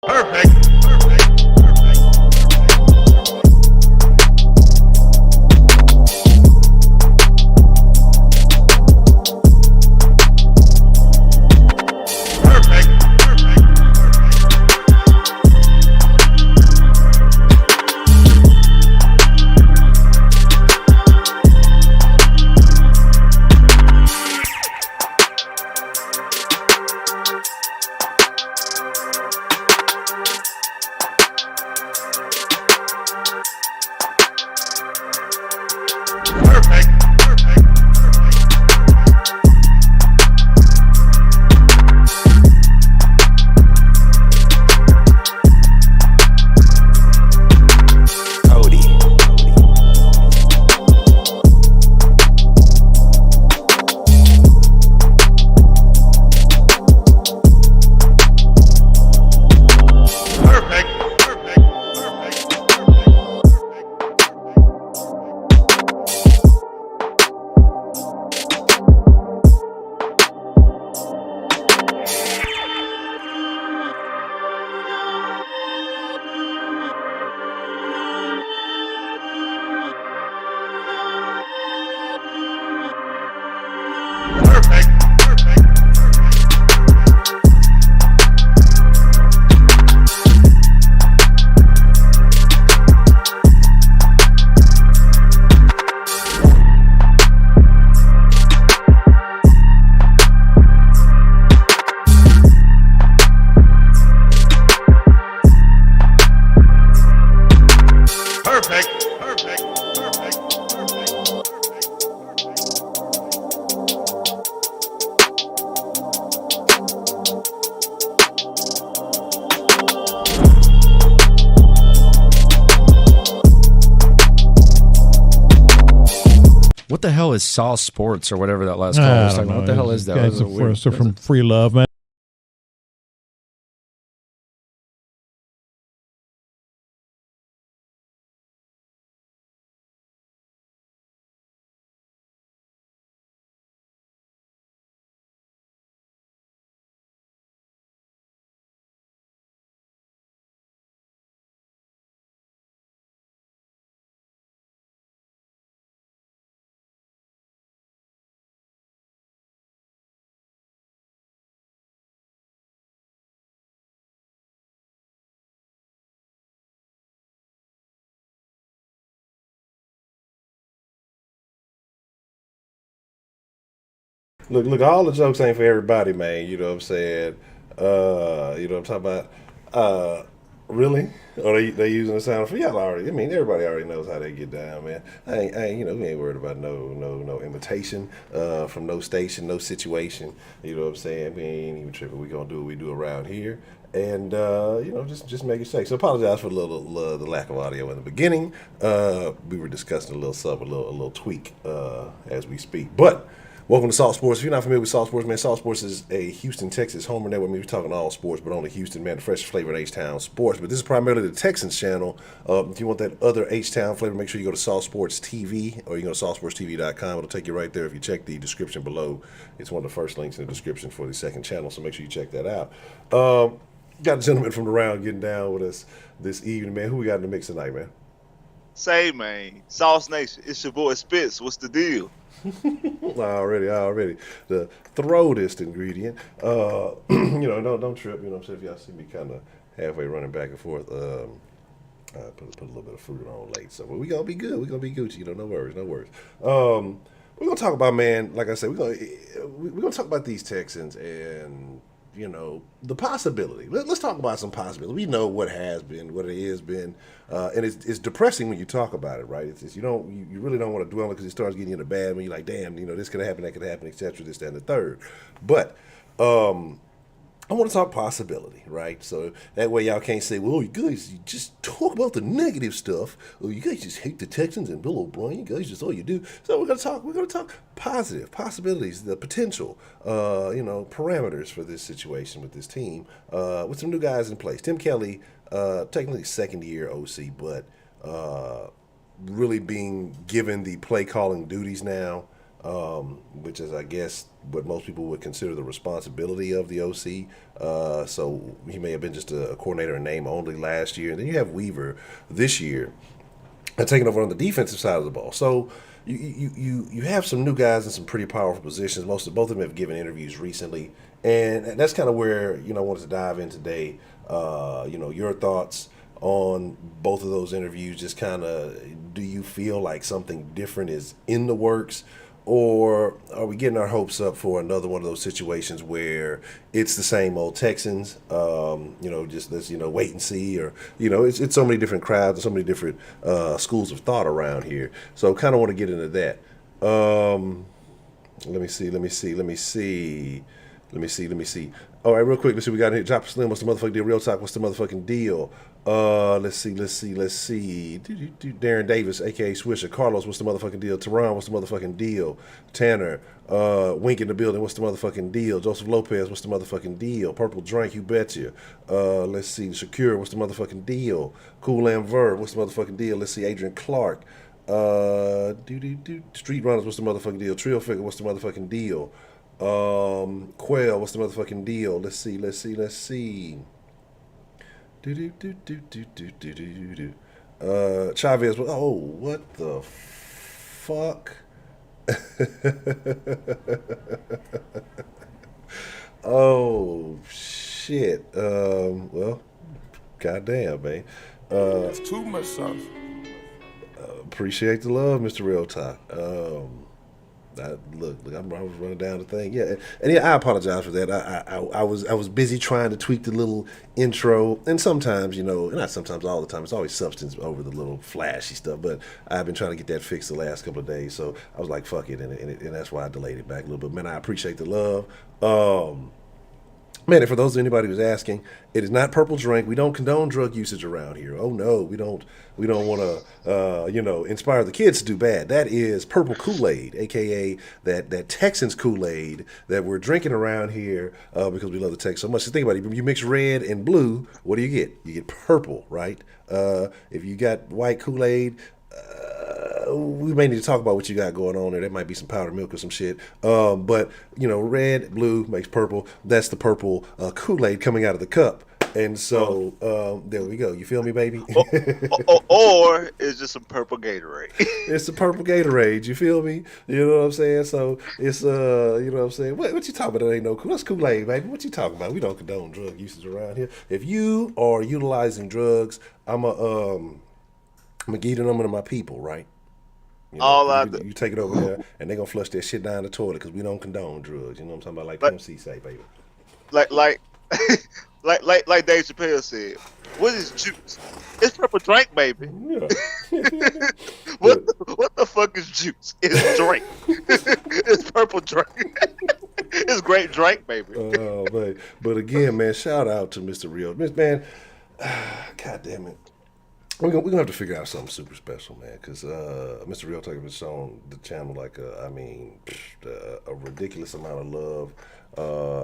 Perfect. What the hell is Saw Sports or whatever that last call was talking about? What the hell is that? Guys from Free Love, man. Look, all the jokes ain't for everybody, man. You know what I'm saying? You know what I'm talking about? Really? Or they using the sound for y'all already? I mean, everybody already knows how they get down, man. You know, we ain't worried about no imitation from no station, no situation. You know what I'm saying? We ain't even tripping. We gonna do what we do around here, and you know, just make it safe. So apologize for the lack of audio in the beginning. We were discussing a little tweak as we speak, but. Welcome to Salt Sports. If you're not familiar with Salt Sports, man, Salt Sports is a Houston, Texas homer network. We're talking all sports, but only Houston, man, the freshest flavor in H-Town sports. But this is primarily the Texans channel. If you want that other H-Town flavor, make sure you go to Salt Sports TV, or you go to saltsportstv.com. It'll take you right there. If you check the description below, it's one of the first links in the description for the second channel, so make sure you check that out. Got a gentleman from the round getting down with us this evening, man. Who we got in the mix tonight, man? Say, man, Sauce Nation, it's your boy Spitz. What's the deal? already. The throatest ingredient. You know, don't trip. You know what I'm saying? If y'all see me kind of halfway running back and forth, I put a little bit of fruit on late. So we gonna be good. We gonna be Gucci. You know, no worries. We're gonna talk about, man. Like I said, we're gonna talk about these Texans and. You know, the possibility. Let's talk about some possibility. We know what has been, what it has been, and it's depressing when you talk about it, right? You really don't want to dwell on it because it starts getting you in a bad when you're like, damn, you know, this could happen, that could happen, etc. This, that, and the third. But I want to talk possibility, right? So that way y'all can't say, well, you guys you just talk about the negative stuff. Or you guys just hate the Texans and Bill O'Brien. You guys just all you do. So we're gonna talk positive possibilities, the potential, parameters for this situation with this team, with some new guys in place. Tim Kelly, technically second year OC, but really being given the play calling duties now. which is, I guess, what most people would consider the responsibility of the OC. So he may have been just a coordinator in name only last year. And then you have Weaver this year taking over on the defensive side of the ball. So you have some new guys in some pretty powerful positions. Both of them have given interviews recently. And that's kind of where, I wanted to dive in today. Your thoughts on both of those interviews. Just kind of, do you feel like something different is in the works? Or are we getting our hopes up for another one of those situations where it's the same old Texans, just let's, wait and see, or, it's so many different crowds and so many different schools of thought around here. So kind of want to get into that. Let me see. All right, real quick. Let's see. We got here. Drop Slim. What's the motherfucking deal? Real talk. What's the motherfucking deal? Let's see. Darren Davis, aka Swisher. Carlos. What's the motherfucking deal? Teron. What's the motherfucking deal? Tanner. Wink in the building. What's the motherfucking deal? Joseph Lopez. What's the motherfucking deal? Purple Drink. You betcha. Let's see. Shakir. What's the motherfucking deal? Cool and Verb. What's the motherfucking deal? Let's see. Adrian Clark. Street Runners. What's the motherfucking deal? Trio Figure. What's the motherfucking deal? Quail, what's the motherfucking deal? Let's see. Chavez, oh, what the fuck? Oh, shit. Well, goddamn, man. It's too much sauce. Appreciate the love, Mr. Real Talk. Look, I was running down the thing. Yeah, and I apologize for that. I was busy trying to tweak the little intro, and sometimes, not sometimes, all the time, it's always substance over the little flashy stuff. But I've been trying to get that fixed the last couple of days, so I was like, fuck it, and that's why I delayed it back a little bit. Man, I appreciate the love. Man, and for those anybody who's asking, it is not purple drink. We don't condone drug usage around here. Oh no, we don't want to inspire the kids to do bad. That is purple Kool-Aid, aka that Texans Kool-Aid that we're drinking around here because we love the Texans so much. So think about it. You mix red and blue, what do you get? You get purple, right? If you got white Kool-Aid, we may need to talk about what you got going on there. There might be some powdered milk or some shit. But red, blue makes purple. That's the purple Kool-Aid coming out of the cup. And so there we go. You feel me, baby? or it's just some purple Gatorade. It's the purple Gatorade. You feel me? You know what I'm saying? So it's you know what I'm saying? What you talking about? That ain't no cool. That's Kool-Aid, baby. What you talking about? We don't condone drug usage around here. If you are utilizing drugs, I'm gonna give the number to my people, right? You take it over there, and they're gonna flush that shit down the toilet because we don't condone drugs. You know what I'm talking about? Like PMC say, baby. Like Dave Chappelle said, what is juice? It's purple drink, baby. Yeah. What the fuck is juice? It's drink. It's purple drink. It's great drink, baby. Oh, man. But again, man, shout out to Mr. Real. Man, God damn it. We're gonna have to figure out something super special, man, because Mr. Real Talk has shown the channel a ridiculous amount of love,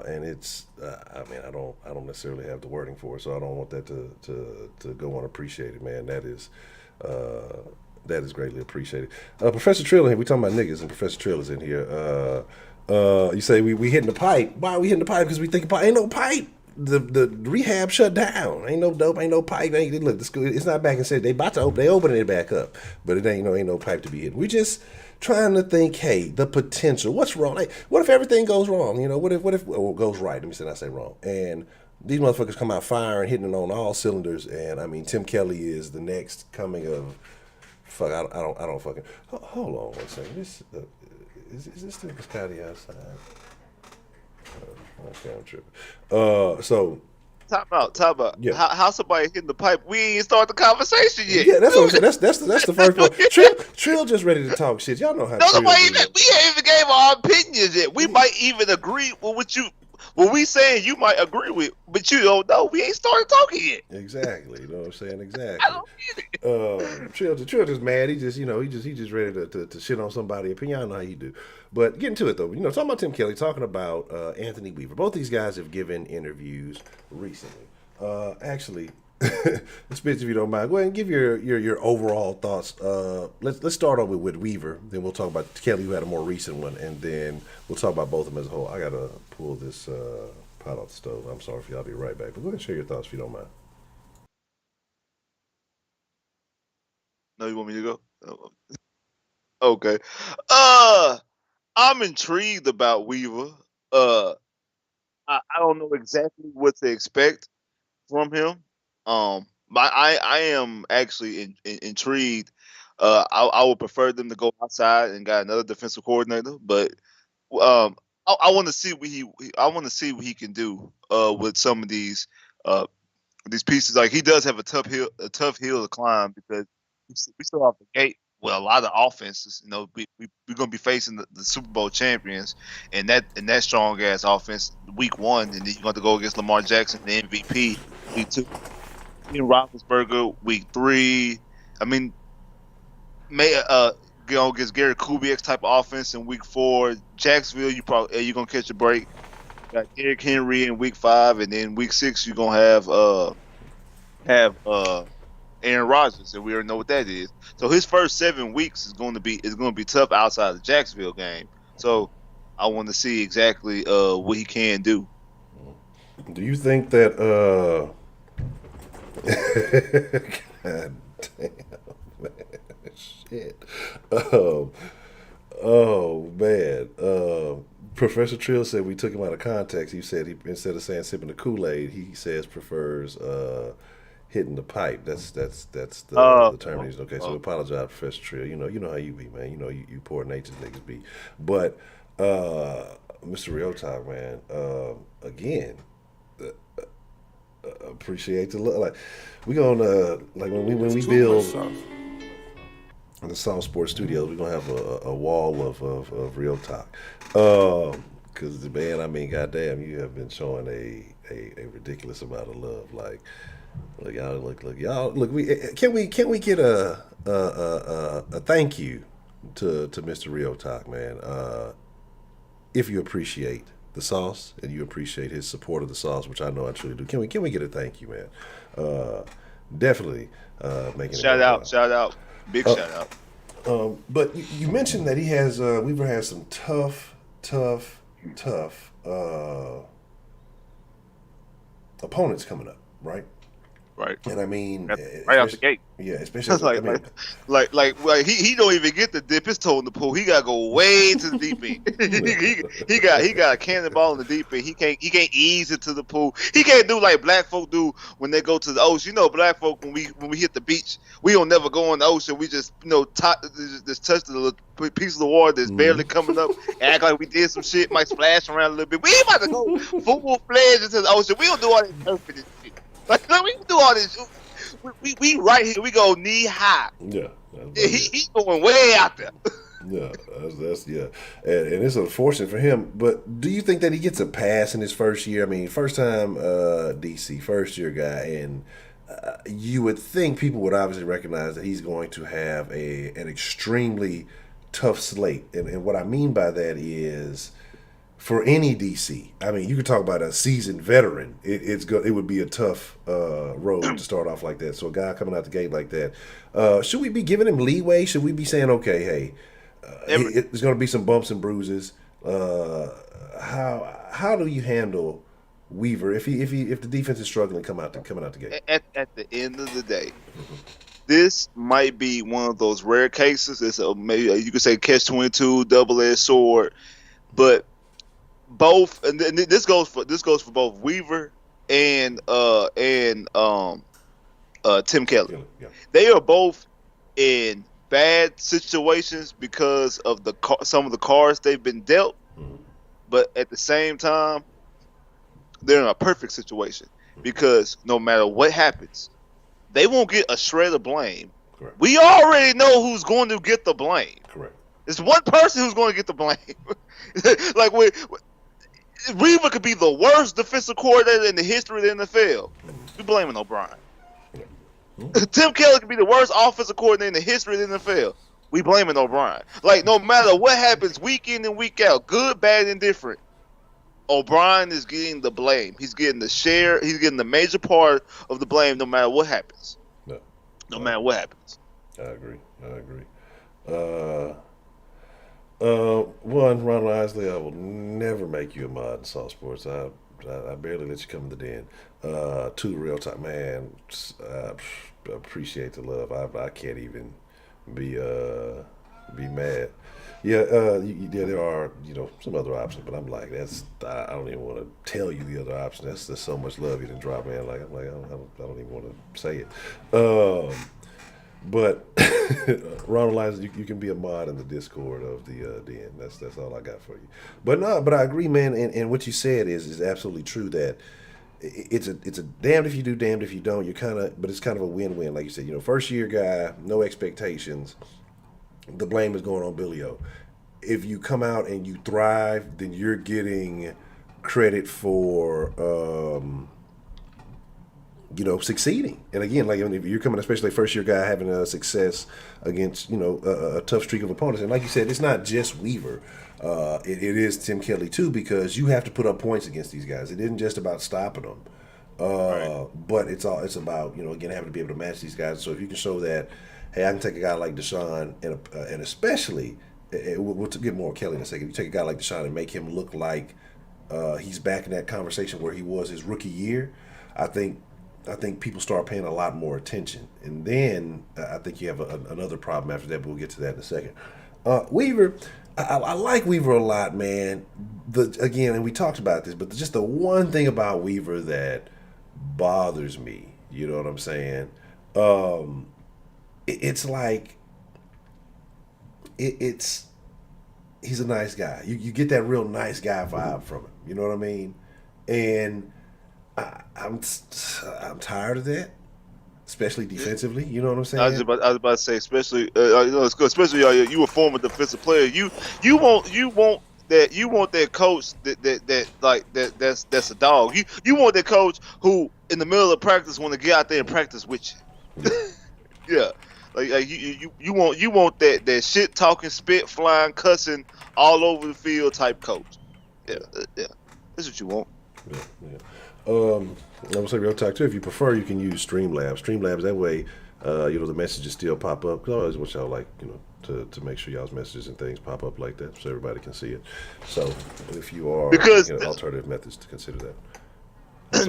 and it's I don't necessarily have the wording for it, so I don't want that to go unappreciated, man. That is greatly appreciated. Professor Trill in here. We talking about niggas, and Professor Trill is in here. You say we hitting the pipe. Why are we hitting the pipe? Because we think ain't no pipe. The rehab shut down. Ain't no dope. Ain't no pipe. Look, the school. It's not back and said they about to open. They opening it back up, but it ain't no pipe to be hidden. We just trying to think. Hey, the potential. What's wrong? Like, what if everything goes wrong? What if it goes right? Let me say wrong. And these motherfuckers come out firing, hitting on all cylinders. And I mean, Tim Kelly is the next coming of. Fuck. I don't fucking. Hold on one second. This is this still cloudy outside? Okay, I'm tripping. So Talk about. Yeah. How somebody hitting the pipe? We ain't start the conversation yet. Yeah, that's what I'm saying. That's the first part. Trill just ready to talk shit. Y'all know how. No, Trill we do. ain't even gave our opinions yet. We might even agree with what we saying you might agree with, but you don't know. We ain't started talking yet. Exactly. You know what I'm saying? Exactly. I don't get it. Trill just mad. He just ready to shit on somebody's opinion. I don't know how you do. But getting to it though, talking about Tim Kelly, talking about Anthony Weaver. Both these guys have given interviews recently. Actually, Spence, if you don't mind, go ahead and give your overall thoughts. Let's start off with Weaver, then we'll talk about Kelly, who had a more recent one, and then we'll talk about both of them as a whole. I gotta pull this pot off the stove. I'm sorry for y'all. I'll be right back, but go ahead and share your thoughts if you don't mind. No, you want me to go? Oh, okay. I'm intrigued about Weaver. I don't know exactly what to expect from him. I am actually intrigued. I would prefer them to go outside and got another defensive coordinator, but I want to see what I want to see what he can do with some of these pieces. Like he does have a tough hill to climb because we still off the gate. Well, a lot of offenses, we're gonna be facing the Super Bowl champions, and that strong ass offense week 1, and then you're going to go against Lamar Jackson, the MVP, week 2. In Roethlisberger, week 3. I mean, against Gary Kubiak's type of offense in week 4. Jacksonville, you're gonna catch a break. Got Derrick Henry in week 5, and then week 6 you're gonna have Aaron Rodgers, and we already know what that is. So his first 7 weeks is going to be tough outside the Jacksonville game. So I want to see exactly what he can do. Do you think that? God damn, man, shit. Oh man. Professor Trill said we took him out of context. He said instead of saying sipping the Kool-Aid, he says prefers hitting the pipe. That's the term he's okay. So we apologize, Professor Trill. You know how you be, man. You poor natured niggas be. But Mr. Real Talk, man. Again, appreciate the love. Like we gonna like when we build in the Sound Sports Studios, we're gonna have a wall of Real Talk. Because man, I mean, goddamn, you have been showing a ridiculous amount of love. Like, look, y'all, look. Can we get a thank you to Mr. Real Talk, man? If you appreciate the sauce and you appreciate his support of the sauce, which I know I truly do, can we get a thank you, man? Definitely making shout out, big shout out. But you mentioned that he has Weaver has some tough opponents coming up, right? Right. And I mean, right out the gate. Yeah, especially like he don't even get to dip his toe in the pool. He gotta go way to the deep end. he got a cannonball in the deep end. He can't ease into the pool. He can't do like black folk do when they go to the ocean. Black folk when we hit the beach, we don't never go in the ocean. We just just touch the little piece of the water that's barely coming up, and act like we did some shit, might splash around a little bit. We ain't about to go full fledged into the ocean. We don't do all that surfing and shit. Like we can do all this. We right here. We go knee high. Yeah, he's going way out there. Yeah, that's and it's unfortunate for him. But do you think that he gets a pass in his first year? I mean, first time DC, first year guy, and you would think people would obviously recognize that he's going to have an extremely tough slate. And what I mean by that is, for any DC, I mean, you could talk about a seasoned veteran. It would be a tough road to start off like that. So a guy coming out the gate like that, should we be giving him leeway? Should we be saying, okay, hey, there's going to be some bumps and bruises? How do you handle Weaver if the defense is struggling coming out the gate? At the end of the day, this might be one of those rare cases. It's maybe you could say catch-22, double-edged sword, but both, and this goes for both Weaver and Tim Kelly. Yeah. They are both in bad situations because of some of the cards they've been dealt, but at the same time, they're in a perfect situation because no matter what happens, they won't get a shred of blame. Correct. We already know who's going to get the blame. Correct. It's one person who's going to get the blame. Like Weaver could be the worst defensive coordinator in the history of the NFL. We blaming O'Brien. Tim Kelly could be the worst offensive coordinator in the history of the NFL. We blaming O'Brien. Like no matter what happens week in and week out, good, bad, and different, O'Brien is getting the blame. He's getting the share. He's getting the major part of the blame, no matter what happens. No matter what happens. I agree. One, Ronald Isley, I will never make you a mod in Salt Sports. I barely let you come in the den. Two, real talk, man. I appreciate the love. I can't even be mad. Yeah, there are some other options, but I'm like I don't even want to tell you the other option. That's so much love you didn't drop, man. I don't even want to say it. But Ronald Isley, you can be a mod in the Discord of the den. That's all I got for you. But I agree, man. And what you said is absolutely true. That it's a damned if you do, damned if you don't. But it's kind of a win-win, like you said. First year guy, no expectations. The blame is going on Billy O. If you come out and you thrive, then you're getting credit for succeeding. And again, like if you're coming, especially first year guy, having a success against a tough streak of opponents. And like you said, it's not just Weaver. It is Tim Kelly too, because you have to put up points against these guys. It isn't just about stopping them, right. But it's about again having to be able to match these guys. So if you can show that, hey, I can take a guy like Deshaun and especially we'll get more Kelly in a second. You take a guy like Deshaun and make him look like he's back in that conversation where he was his rookie year. I think people start paying a lot more attention, and then I think you have another problem after that. But we'll get to that in a second. Weaver, I like Weaver a lot, man. Again, and we talked about this, but just the one thing about Weaver that bothers me, you know what I'm saying? It's like he's a nice guy. You get that real nice guy vibe from him. You know what I mean? And I'm tired of that, especially defensively. You know what I'm saying? I was about to say, especially especially you a former defensive player. You want that coach that's a dog. You want that coach who in the middle of practice want to get out there and practice with you. Yeah. Like you want that shit talking, spit flying, cussing all over the field type coach. Yeah. That's what you want. Yeah. I would say real talk too. If you prefer, you can use Streamlabs. Streamlabs, that way, the messages still pop up. Cause I always want y'all to make sure y'all's messages and things pop up like that, so everybody can see it. So if you are alternative methods to consider that.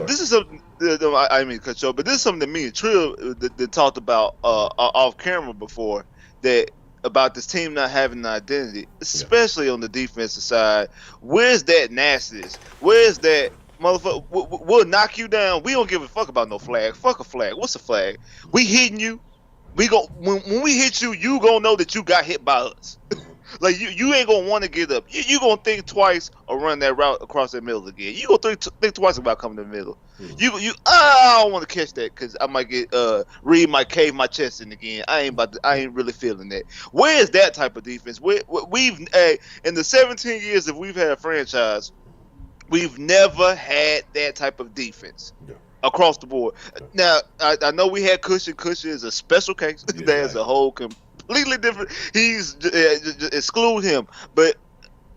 This is something I mean cut you off, but this is something that me and Trill that talked about off camera before, that about this team not having an identity, especially on the defensive side. Where's that nastiness? Where's that motherfucker? We'll knock you down. We don't give a fuck about no flag. Fuck a flag. What's a flag? We hitting you. We go when we hit you, you gonna know that you got hit by us. Like you ain't gonna want to get up. You gonna think twice or run that route across that middle again. You gonna think twice about coming to the middle. I don't want to catch that because I might get Reed might cave my chest in again. I ain't really feeling that. Where is that type of defense? We've in the 17 years that we've had a franchise, we've never had that type of defense across the board. Now I know we had Cushion. Cushion is a special case. There's a whole completely different. He's exclude him, but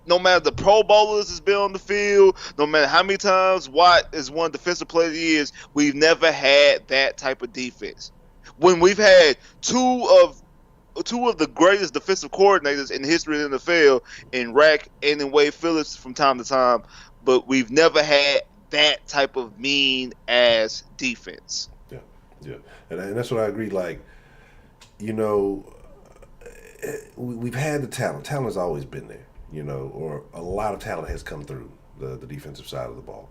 no matter the Pro Bowlers has been on the field, no matter how many times Watt is won Defensive Player of the Year, we've never had that type of defense. When we've had two of the greatest defensive coordinators in the history of the NFL, in Rack and in Wade Phillips from time to time, but we've never had that type of mean ass defense. Yeah, and that's what I agree. Like, we've had the talent. Talent has always been there, or a lot of talent has come through the defensive side of the ball.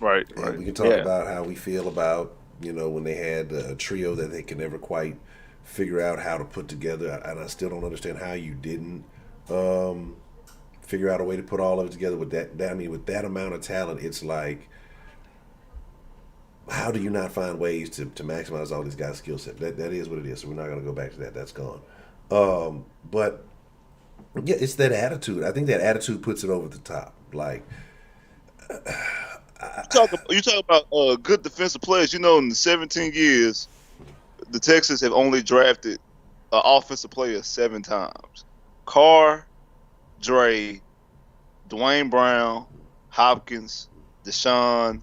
Right. We can talk about how we feel about, when they had a trio that they could never quite figure out how to put together. And I still don't understand how you didn't figure out a way to put all of it together with that. I mean, with that amount of talent, it's like, how do you not find ways to maximize all these guys' skill set? That is what it is. So we're not going to go back to that. That's gone. But yeah, it's that attitude. I think that attitude puts it over the top. Like, you talk about good defensive players. In the 17 years, the Texans have only drafted an offensive player 7 times. Carr, Dre, Dwayne Brown, Hopkins, Deshaun,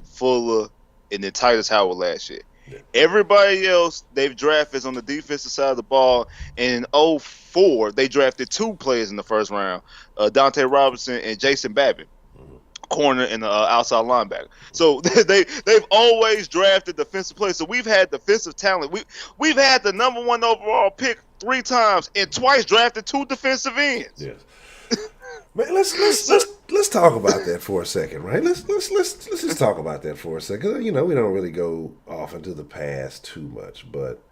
Fuller, and then Titus Howard last year. Yeah. Everybody else they've drafted is on the defensive side of the ball. And in 04, they drafted 2 players in the first round, Dante Robinson and Jason Babbitt, corner and outside linebacker. So they've always drafted defensive players. So we've had defensive talent. We've had the number 1 overall pick 3 times and twice drafted 2 defensive ends. Yes. Man, let's talk about that for a second, right? Let's just talk about that for a second. You know, we don't really go off into the past too much, but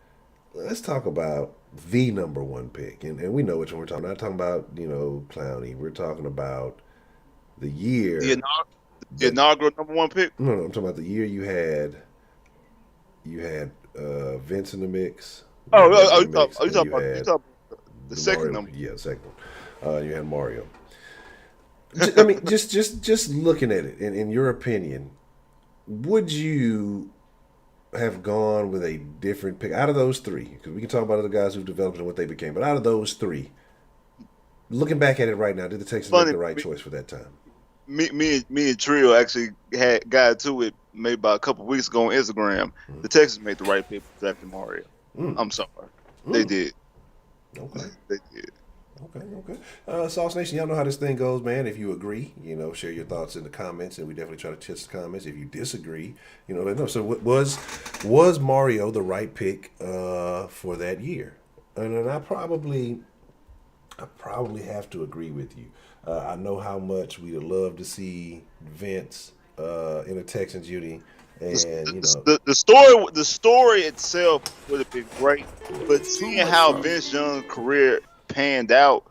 let's talk about the number 1 pick, and we know which one we're talking. We're not talking about, you know, Clowney. We're talking about the year. The inaugural number 1 pick. No, I'm talking about the year you had Vince in the mix. You talking about the second Mario, number? Yeah, second one. You had Mario. I mean, just looking at it, in your opinion, would you have gone with a different pick out of those 3? Because we can talk about other guys who've developed and what they became, but out of those 3, looking back at it right now, did the Texans make the right choice for that time? Me and Trio actually got into it maybe about a couple of weeks ago on Instagram. The Texans made the right pick for drafting Mario. I'm sorry, they did. Okay, they did. Okay. Sauce Nation, y'all know how this thing goes, man. If you agree, you know, share your thoughts in the comments, and we definitely try to test the comments. If you disagree, you know, let us know. So, was Mario the right pick for that year? And I probably have to agree with you. I know how much we'd love to see Vince in a Texans uni. And you know, the story itself would have been great, but seeing how Vince Young's career panned out,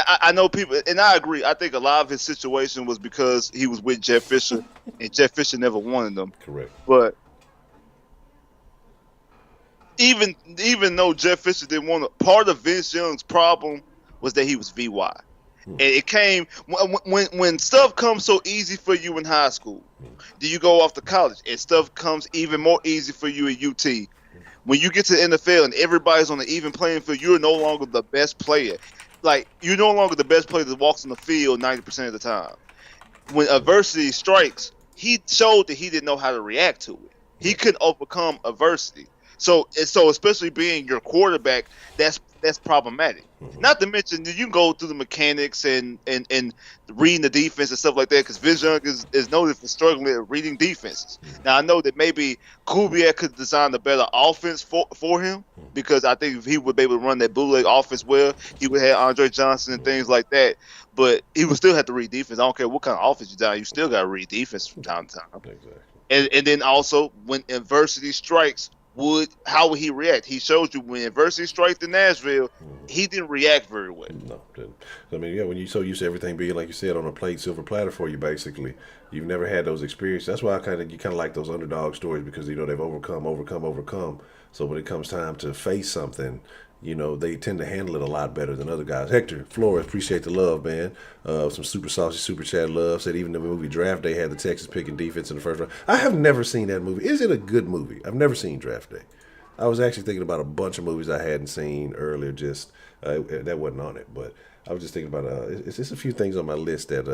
I know people, and I agree. I think a lot of his situation was because he was with Jeff Fisher, and Jeff Fisher never wanted him. Correct. But even though Jeff Fisher didn't want him, part of Vince Young's problem was that he was VY. And it came when stuff comes so easy for you in high school. Do you go off to college and stuff comes even more easy for you at UT? When you get to the NFL and everybody's on the even playing field, you're no longer the best player. Like, you're no longer the best player that walks on the field 90% of the time. When adversity strikes, he showed that he didn't know how to react to it. He couldn't overcome adversity. So especially being your quarterback, that's problematic. Not to mention that you can go through the mechanics and reading the defense and stuff like that, because Vince Young is noted for struggling at reading defenses. Now, I know that maybe Kubiak could design a better offense for him, because I think if he would be able to run that bootleg offense well, he would have Andre Johnson and things like that. But he would still have to read defense. I don't care what kind of offense you down, you still got to read defense from time to time. Exactly. And then also, when adversity strikes, how would he react? He showed you when adversity strikes in Nashville, he didn't react very well. No, didn't. I mean, yeah, when you're so used to everything being, like you said, on a plate, silver platter for you, basically, you've never had those experiences. That's why you kind of like those underdog stories, because you know they've overcome. So when it comes time to face something, you know, they tend to handle it a lot better than other guys. Hector Flores, appreciate the love, man. Some super saucy super chat love. Said even the movie Draft Day had the Texans picking defense in the first round. I have never seen that movie. Is it a good movie? I've never seen Draft Day. I was actually thinking about a bunch of movies I hadn't seen earlier. Just that wasn't on it, but I was just thinking about it's just a few things on my list that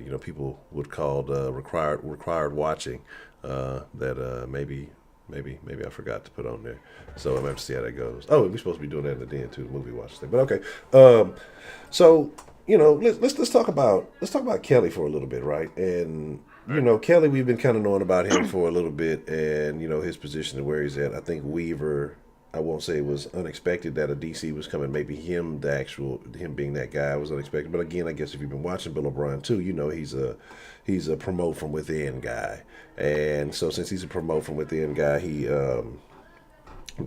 you know, people would call required watching that maybe I forgot to put on there. So I'm gonna have to see how that goes. Oh, we're supposed to be doing that in the den too, the movie watch thing. But okay. So, you know, let's talk about Kelly for a little bit, right? And you know, Kelly, we've been kind of knowing about him for a little bit, and you know, his position and where he's at. I think Weaver, I won't say it was unexpected that a DC was coming. Maybe him being that guy was unexpected. But again, I guess if you've been watching Bill O'Brien too, you know he's a promote from within guy. And so since he's a promote from within guy, he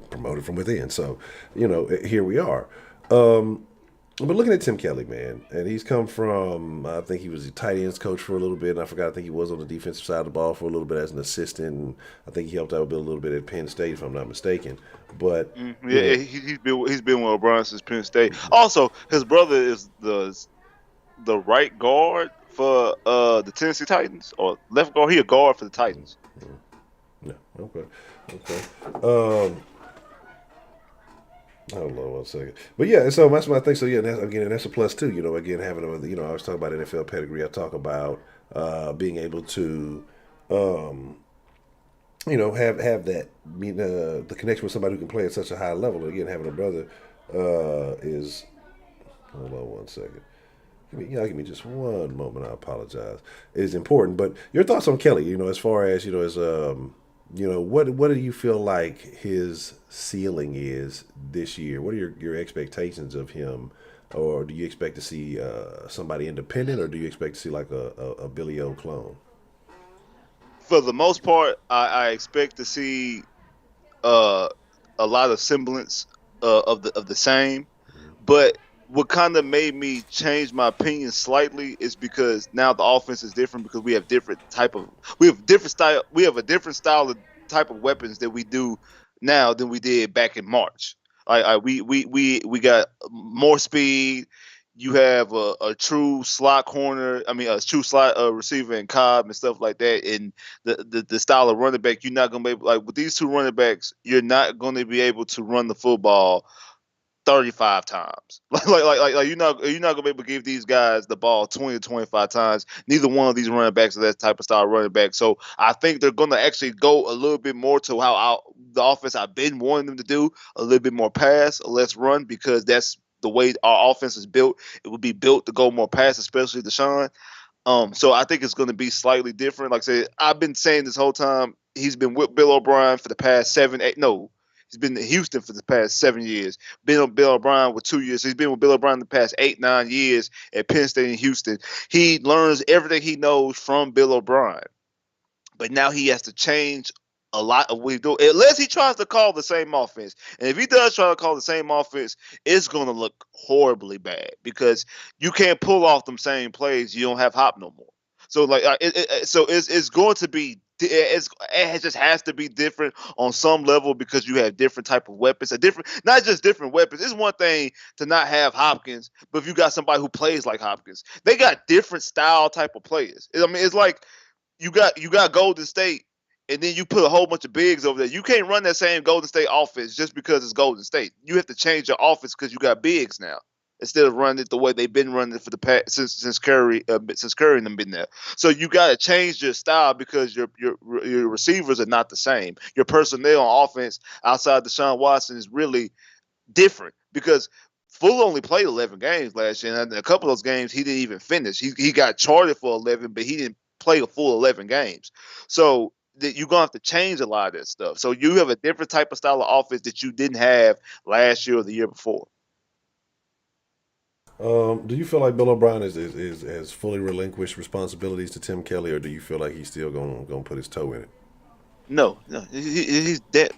promoted from within. So, you know, here we are. But looking at Tim Kelly, man, and he's come from, I think he was a tight ends coach for a little bit, and I forgot, I think he was on the defensive side of the ball for a little bit as an assistant, and I think he helped out a little bit at Penn State, if I'm not mistaken. But yeah, he's been with O'Brien since Penn State. Also, his brother is the right guard for the Tennessee Titans, or left guard. He a guard for the Titans. Yeah. Okay. Hold on 1 second. But yeah, so that's what I think. So yeah, that's a plus too. You know, again, having I was talking about NFL pedigree. I talk about being able to, have that, the connection with somebody who can play at such a high level. Again, having a brother is. Hold on one second. Give me just one moment. I apologize. It's important, but your thoughts on Kelly? As far as what do you feel like his ceiling is this year? What are your expectations of him? Or do you expect to see somebody independent, or do you expect to see like a Billy O clone? For the most part, I expect to see a lot of semblance of the same. But what kind of made me change my opinion slightly is because now the offense is different, because we have a different style of type of weapons that we do now than we did back in March. We got more speed. You have a true slot corner. I mean, a true slot receiver in Cobb and stuff like that. And the style of running back, you're not gonna be able, like with these two running backs, you're not going to be able to run the football 35 times. Like you're not gonna be able to give these guys the ball 20 to 25 times. Neither one of these running backs are that type of style running back. So I think they're gonna actually go a little bit more to the offense I've been wanting them to do, a little bit more pass, less run, because that's the way our offense is built. It would be built to go more pass, especially Deshaun. So I think it's gonna be slightly different. Like I said, I've been saying this whole time, he's been with Bill O'Brien for the past 7, 8, no. He's been in Houston for the past 7 years. Been with Bill O'Brien with 2 years. He's been with Bill O'Brien the past 8, 9 years at Penn State and Houston. He learns everything he knows from Bill O'Brien. But now he has to change a lot of what he do, unless he tries to call the same offense. And if he does try to call the same offense, it's going to look horribly bad, because you can't pull off them same plays. You don't have Hop no more. So it's going to be. It just has to be different on some level, because you have different type of weapons, not just different weapons. It's one thing to not have Hopkins, but if you got somebody who plays like Hopkins, they got different style type of players. I mean, it's like you got Golden State, and then you put a whole bunch of bigs over there. You can't run that same Golden State offense just because it's Golden State. You have to change your offense because you got bigs now, instead of running it the way they've been running it for the past since Curry and them been there. So you got to change your style, because your receivers are not the same. Your personnel on offense outside Deshaun Watson is really different, because Fuller only played 11 games last year, and a couple of those games he didn't even finish. He got charted for 11, but he didn't play a full 11 games. So you're going to have to change a lot of that stuff. So you have a different type of style of offense that you didn't have last year or the year before. Do you feel like Bill O'Brien has fully relinquished responsibilities to Tim Kelly, or do you feel like he's still going to put his toe in it? No, he's dead.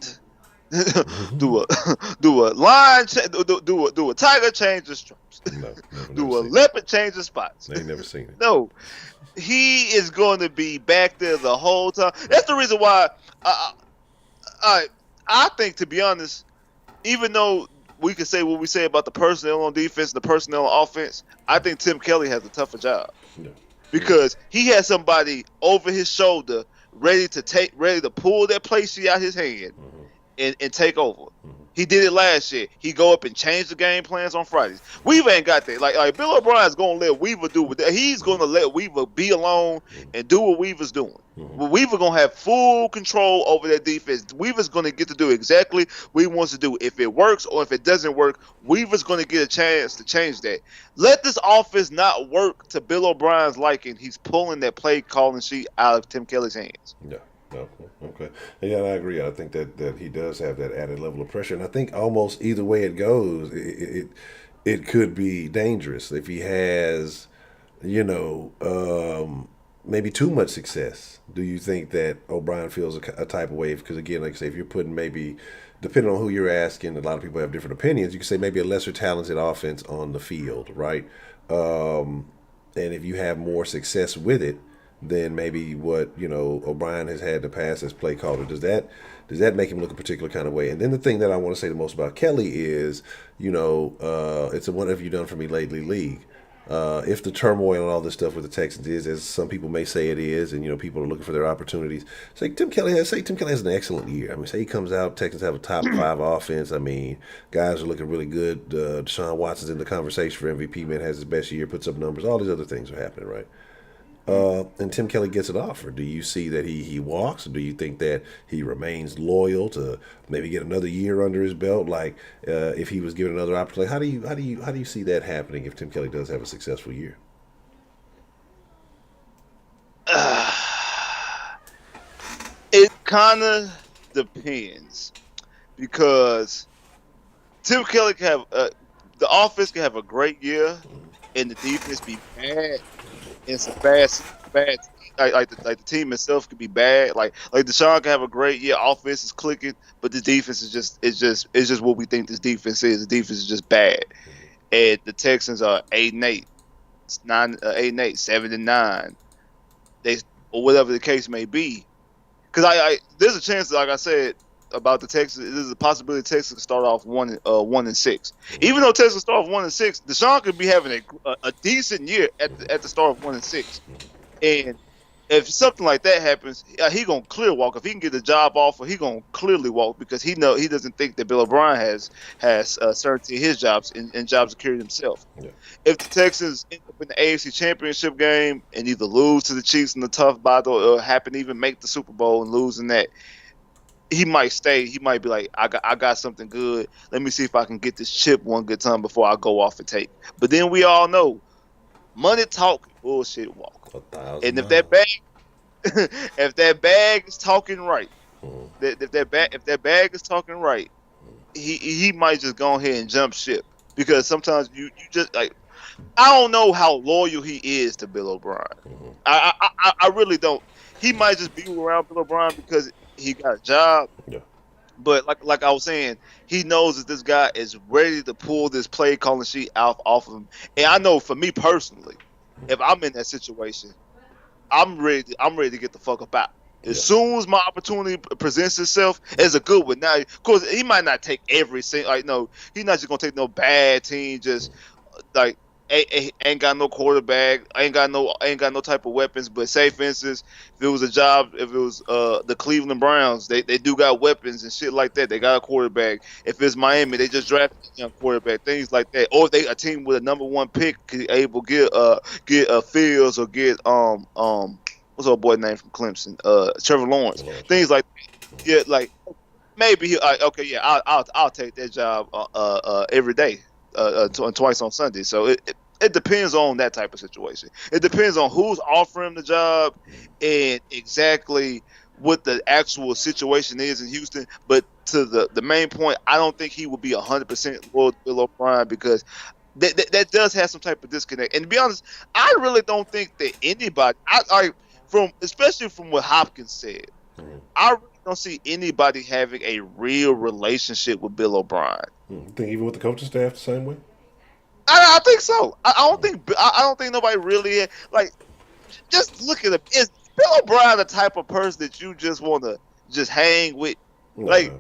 do a lion, do a tiger change the stripes. No, do a leopard change the spots. I ain't never seen it. No, he is going to be back there the whole time. That's the reason why I think, to be honest, even though we can say what we say about the personnel on defense and the personnel on offense, I think Tim Kelly has a tougher job. Yeah. Because he has somebody over his shoulder ready to pull that play sheet out his hand and take over. He did it last year. He go up and change the game plans on Fridays. Weaver ain't got that. Like Bill O'Brien's gonna let Weaver do what he's gonna let Weaver be alone and do what Weaver's doing. But Weaver gonna have full control over that defense. Weaver's gonna get to do exactly what he wants to do. If it works or if it doesn't work, Weaver's gonna get a chance to change that. Let this offense not work to Bill O'Brien's liking. He's pulling that play calling sheet out of Tim Kelly's hands. Yeah. Okay. Yeah, I agree. I think that he does have that added level of pressure, and I think almost either way it goes, it could be dangerous if he has, maybe too much success. Do you think that O'Brien feels a type of way? Because again, like I say, if you're putting maybe, depending on who you're asking, a lot of people have different opinions. You could say maybe a lesser talented offense on the field, right? And if you have more success with it, than maybe what O'Brien has had in the past as play caller. Does that make him look a particular kind of way? And then the thing that I want to say the most about Kelly is, it's a what have you done for me lately league. If the turmoil and all this stuff with the Texans is, as some people may say it is, and people are looking for their opportunities, say Tim Kelly has an excellent year. I mean, say he comes out, Texans have a top 5 offense. I mean, guys are looking really good. Deshaun Watson's in the conversation for MVP. Man has his best year, puts up numbers. All these other things are happening, right? and Tim Kelly gets an offer. Do you see that he walks, or do you think that he remains loyal to maybe get another year under his belt? Like if he was given another opportunity, how do you see that happening if Tim Kelly does have a successful year? It kind of depends because Tim Kelly can have the offense can have a great year and the defense be bad and some bad like the team itself could be bad. Like Deshaun can have a great year, offense is clicking, but the defense is just what we think this defense is. The defense is just bad, and the Texans are 8-8, 8-8, 7-9. They or whatever the case may be. Because I there's a chance, like I said about the Texans, there's a possibility Texas can start off 1-6. Even though Texas start off 1-6, Deshaun could be having a decent year at the start of 1-6, and if something like that happens, he gonna clear walk. If he can get the job offer, he gonna clearly walk because he doesn't think that Bill O'Brien has certainty in his jobs and job security himself. Yeah. If the Texans end up in the AFC Championship game and either lose to the Chiefs in the tough battle or happen to even make the Super Bowl and lose in that, he might stay. He might be like, I got something good. Let me see if I can get this chip one good time before I go off and take. But then we all know, money talk, bullshit walk. And if that bag is talking right, if that bag is talking right, he might just go ahead and jump ship because sometimes you just like, I don't know how loyal he is to Bill O'Brien. I really don't. He might just be around Bill O'Brien because he got a job. Yeah. But like I was saying, he knows that this guy is ready to pull this play calling sheet off of him. And I know for me personally, if I'm in that situation, I'm ready to get the fuck up out. As soon as my opportunity presents itself, it's a good one. Now, of course, he might not take every single. Like, no, he's not just gonna take no bad team. Just like ain't got no quarterback, ain't got no type of weapons. But say, for instance, if it was the Cleveland Browns, they do got weapons and shit like that. They got a quarterback. If it's Miami, they just drafted a young quarterback, things like that. Or if they a team with a number one pick could able get Fields or get what's our boy name from Clemson, Trevor Lawrence, things like that. Yeah, like maybe okay, yeah, I'll take that job every day. Twice on Sunday. So it depends on that type of situation. It depends on who's offering the job and exactly what the actual situation is in Houston. But to the main point, I don't think he will be 100% loyal to Bill O'Brien because that does have some type of disconnect. And to be honest, I really don't think that anybody, especially from what Hopkins said, I really don't see anybody having a real relationship with Bill O'Brien. You think even with the coaching staff the same way? I think so. I don't think nobody really like. Just look at him. Is Bill O'Brien the type of person that you just want to just hang with? No, like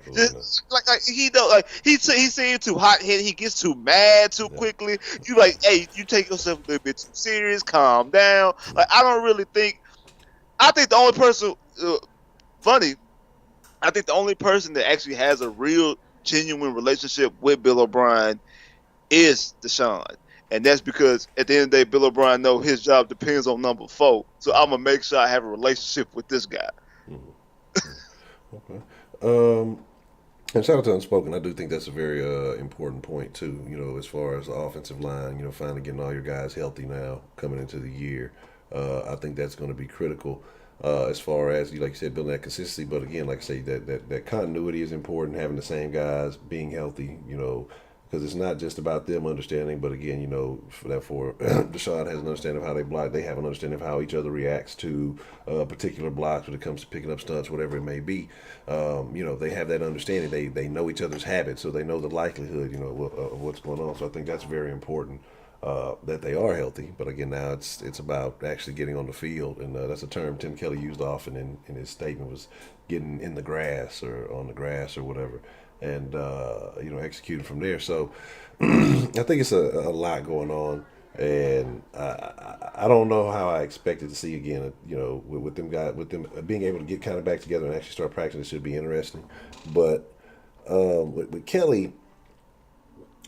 he don't like he seems too hot headed. He gets too mad too quickly. You like, hey, you take yourself a little bit too serious. Calm down. Like I don't really think. I think the only person I think the only person that actually has a real genuine relationship with Bill O'Brien is Deshaun. And that's because at the end of the day, Bill O'Brien knows his job depends on number 4. So I'm going to make sure I have a relationship with this guy. Okay. And shout out to Unspoken. I do think that's a very important point, too, as far as the offensive line, finally getting all your guys healthy now coming into the year. I think that's going to be critical. As far as like you said, building that consistency, but again, like I say, that continuity is important. Having the same guys, being healthy, because it's not just about them understanding, but again, for Deshaun has an understanding of how they block. They have an understanding of how each other reacts to particular blocks when it comes to picking up stunts, whatever it may be. They have that understanding. They know each other's habits, so they know the likelihood, of what's going on. So I think that's very important. That they are healthy, but again, now it's about actually getting on the field, and that's a term Tim Kelly used often in his statement, was getting in the grass or on the grass or whatever, and executing from there. So I think it's a lot going on, and I don't know how I expected to see again. With them being able to get kind of back together and actually start practicing, it should be interesting. But with Kelly,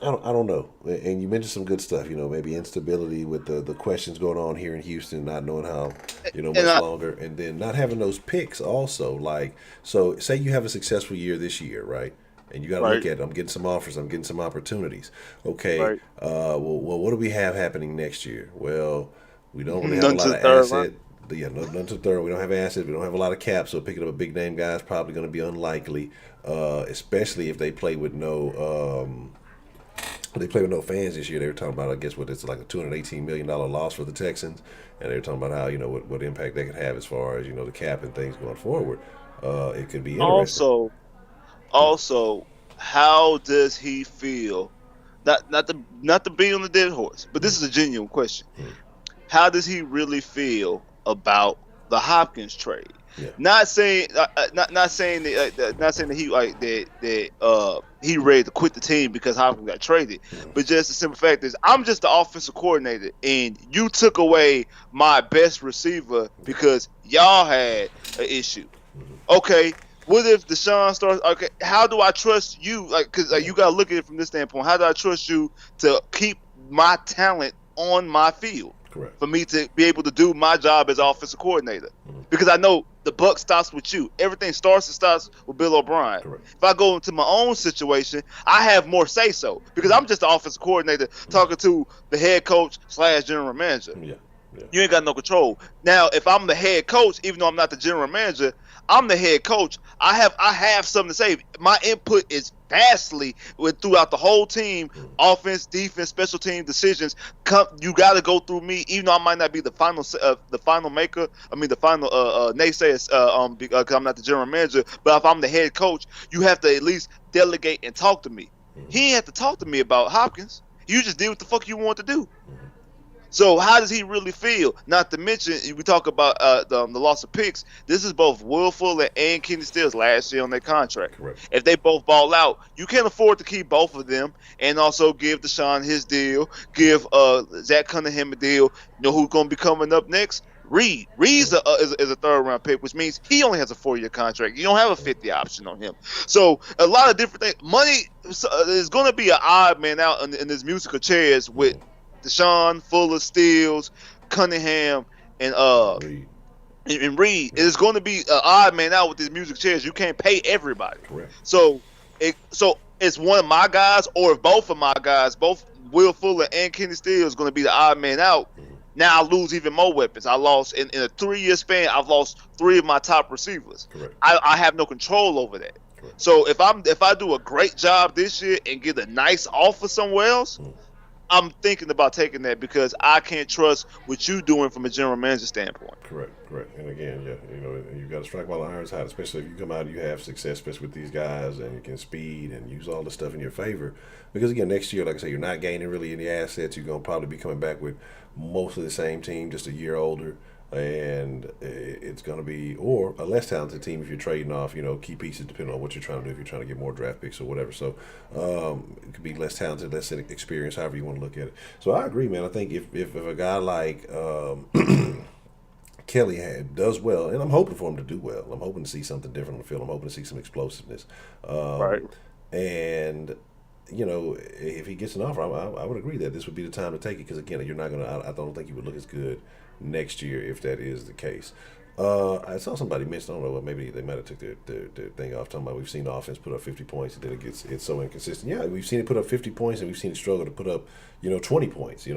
I don't know. And you mentioned some good stuff, maybe instability with the questions going on here in Houston, not knowing how, And much longer, and then not having those picks also. Like, so say you have a successful year this year, right? And you got to look right, at it. I'm getting some offers. I'm getting some opportunities. Okay. right. Well, what do we have happening next year? Well, we don't really have a None to lot the of third round. asset. Yeah, none to the third. We don't have assets. We don't have a lot of caps. So picking up a big name guy is probably going to be unlikely, especially if they play with no fans this year. They were talking about, I guess, what it's like a $218 million loss for the Texans, and they were talking about how what impact they could have as far as the cap and things going forward. It could be interesting. Also, also, how does he feel? Not to be on the dead horse, but this is a genuine question. How does he really feel about the Hopkins trade? Yeah, Not saying that he like that he ready to quit the team because Hopkins got traded, but just the simple fact is I'm just the offensive coordinator, and you took away my best receiver because y'all had an issue. Okay, what if Deshaun starts? Okay, how do I trust you? Like, because you gotta look at it from this standpoint. How do I trust you to keep my talent on my field correct. for me to be able to do my job as offensive coordinator? Because I know the buck stops with you. Everything starts and stops with Bill O'Brien. Correct. If I go into my own situation, I have more say so because I'm just the offensive coordinator talking to the head coach / general manager. Yeah. Yeah. You ain't got no control. Now, if I'm the head coach, even though I'm not the general manager, I'm the head coach. I have something to say. My input is vastly throughout the whole team, offense, defense, special team decisions. You got to go through me, even though I might not be the final maker. I mean, the final naysayer, because I'm not the general manager. But if I'm the head coach, you have to at least delegate and talk to me. He ain't have to talk to me about Hopkins. You just did what the fuck you want to do. So how does he really feel? Not to mention, we talk about the loss of picks. This is both Will Fuller and Kenny Stills last year on their contract. Correct. If they both ball out, you can't afford to keep both of them and also give Deshaun his deal, give Zach Cunningham a deal. You know who's going to be coming up next? Reed. Reed's is a third round pick, which means he only has a 4-year contract. You don't have a 50 option on him. So a lot of different things. Money is going to be an odd man out in this musical chairs with Deshaun, Fuller, Stills, Cunningham, and Reed. and Reed. It's going to be an odd man out with these music chairs. You can't pay everybody. Correct. So it's one of my guys, or if both of my guys, both Will Fuller and Kenny Stills, going to be the odd man out. Now I lose even more weapons. I lost in a 3-year span. I've lost 3 of my top receivers. Correct. I have no control over that. Correct. So if I do a great job this year and get a nice offer somewhere else, I'm thinking about taking that because I can't trust what you're doing from a general manager standpoint. Correct. And again, yeah, you got to strike while the iron's hot, especially if you come out and you have success, especially with these guys, and you can speed and use all the stuff in your favor. Because again, next year, like I say, you're not gaining really any assets. You're going to probably be coming back with mostly the same team, just a year older. And it's going to be, or a less talented team if you're trading off, key pieces depending on what you're trying to do, if you're trying to get more draft picks or whatever. So it could be less talented, less experience, however you want to look at it. So I agree, man. I think if a guy like Kelly does well, and I'm hoping for him to do well. I'm hoping to see something different on the field. I'm hoping to see some explosiveness. Right. And if he gets an offer, I would agree that this would be the time to take it because again, you're not gonna. I don't think he would look as good next year if that is the case. I saw somebody mention, I don't know, maybe they might have took their thing off, talking about we've seen the offense put up 50 points and then it's so inconsistent. Yeah, we've seen it put up 50 points and we've seen it struggle to put up 20 points. They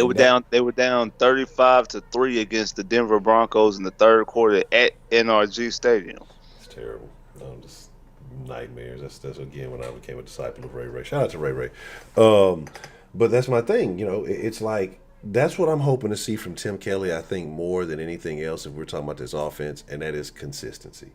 were down 35-3 against the Denver Broncos in the third quarter at NRG Stadium. It's terrible. Just nightmares. That's again when I became a disciple of Ray Ray. Shout out to Ray Ray. But that's my thing. It's like. That's what I'm hoping to see from Tim Kelly, I think, more than anything else if we're talking about this offense, and that is consistency.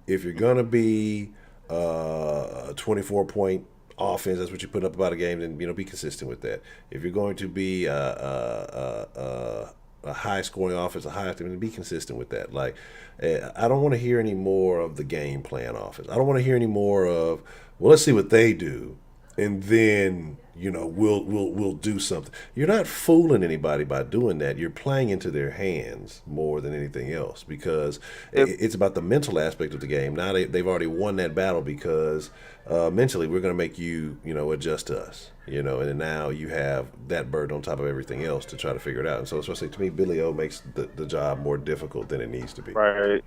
If you're going to be a 24-point offense, that's what you put up about a game, then, be consistent with that. If you're going to be a high-scoring offense, then be consistent with that. Like, I don't want to hear any more of the game plan offense. I don't want to hear any more of, well, let's see what they do, and then we'll do something. You're not fooling anybody by doing that. You're playing into their hands more than anything else, because it's about the mental aspect of the game. Now they've already won that battle, because mentally we're going to make you adjust to us, and then now you have that burden on top of everything else to try to figure it out. And so it's to me, Billy O makes the job more difficult than it needs to be. Right.